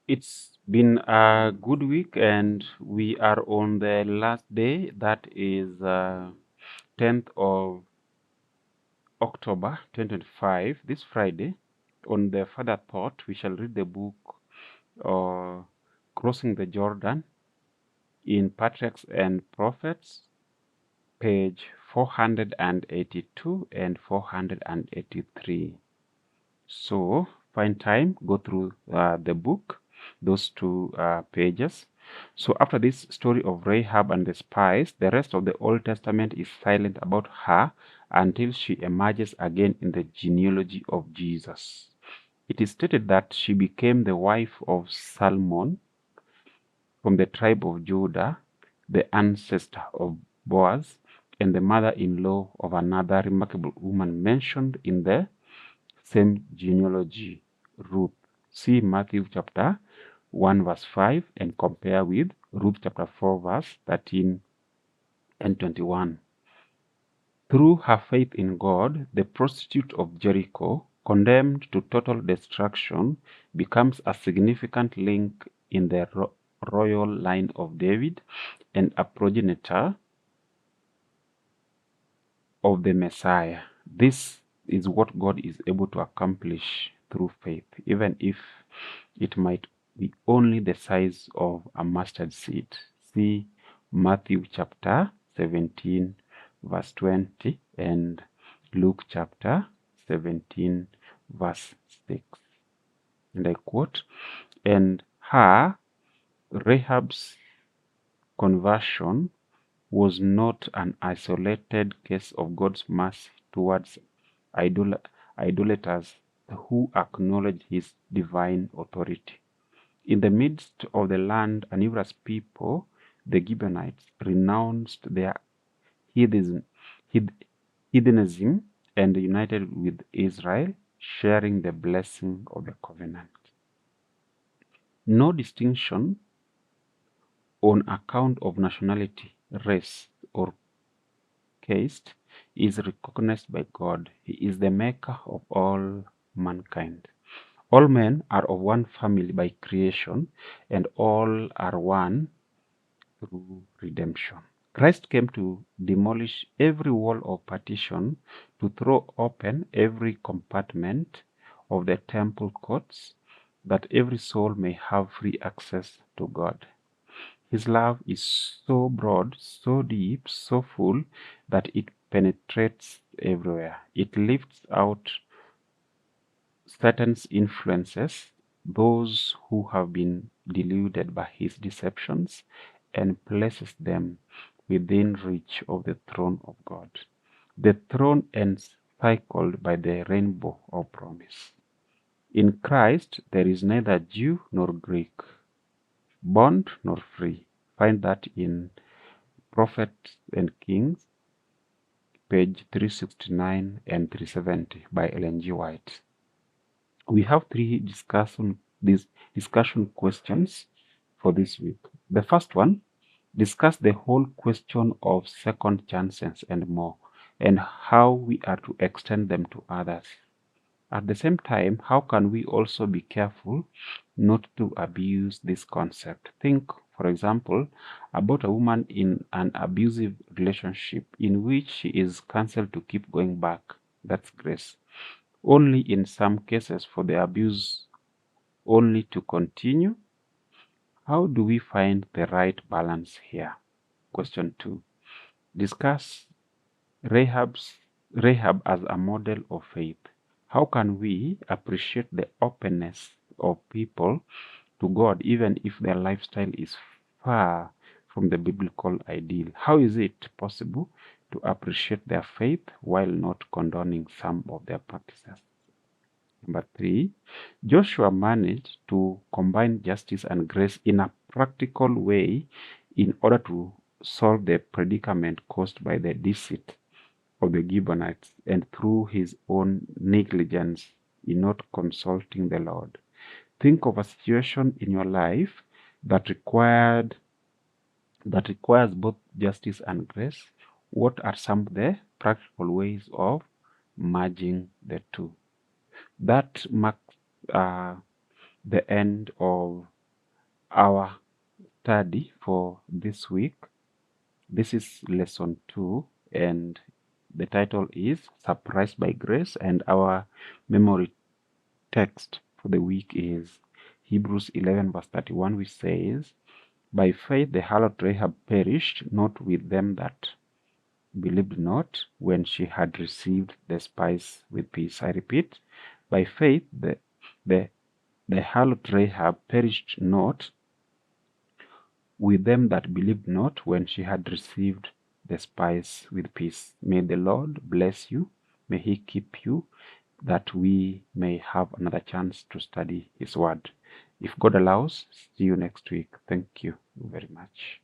It's been a good week, and we are on the last day. That is 10th of October 2025, this Friday. On the further thought, we shall read the book uh, Crossing the Jordan in Patriarchs and Prophets, page 482 and 483. So find time, go through the book, those two pages. So after this story of Rahab and the spies, the rest of the Old Testament is silent about her until she emerges again in the genealogy of Jesus. It is stated that she became the wife of Salmon from the tribe of Judah, the ancestor of Boaz, and the mother-in-law of another remarkable woman mentioned in the same genealogy, Ruth. See Matthew chapter 1 verse 5 and compare with Ruth chapter 4 verse 13 and 21. Through her faith in God, the prostitute of Jericho, condemned to total destruction, becomes a significant link in the royal line of David and a progenitor of the Messiah. This is what God is able to accomplish through faith, even if it might be only the size of a mustard seed. See Matthew chapter 17 verse 20 and Luke chapter 17 verse 6. And I quote, "And her, Rahab's conversion was not an isolated case of God's mercy towards idolaters who acknowledge his divine authority. In the midst of the land, a numerous people, the Gibeonites, renounced their heathenism, heathenism and united with Israel, sharing the blessing of the covenant. No distinction on account of nationality, race, or caste is recognized by God. He is the maker of all mankind. All men are of one family by creation, and all are one through redemption. Christ came to demolish every wall of partition, to throw open every compartment of the temple courts, that every soul may have free access to God. His love is so broad, so deep, so full, that it penetrates everywhere. It lifts out Satan's influences, those who have been deluded by his deceptions, and places them within reach of the throne of God. The throne encircled by the rainbow of promise. In Christ, there is neither Jew nor Greek, bond nor free. Find that in Prophets and Kings, page 369 and 370 by Ellen G. White. We have three discussion questions for this week. The first one, discuss the whole question of second chances and more, and how we are to extend them to others. At the same time, how can we also be careful not to abuse this concept? Think, for example, about a woman in an abusive relationship in which she is counseled to keep going back. That's grace. Only in some cases for the abuse only to continue. How do we find the right balance here? Question 2. Discuss Rahab as a model of faith. How can we appreciate the openness of people to God even if their lifestyle is far from the biblical ideal? How is it possible to appreciate their faith while not condoning some of their practices? Number 3, Joshua managed to combine justice and grace in a practical way in order to solve the predicament caused by the deceit of the Gibeonites and through his own negligence in not consulting the Lord. Think of a situation in your life that requires both justice and grace. What are some of the practical ways of merging the two? That marks the end of Our study for this week, this is lesson 2, and the title is Surprised by Grace, and our memory text for the week is Hebrews 11 verse 31, which says, "By faith the harlot Rahab perished not with them that believed not, when she had received the spice with peace." I repeat, by faith the harlot Rahab perished not with them that believed not, when she had received the spice with peace. May the Lord bless you. May He keep you, that we may have another chance to study His Word. If God allows, see you next week. Thank you very much.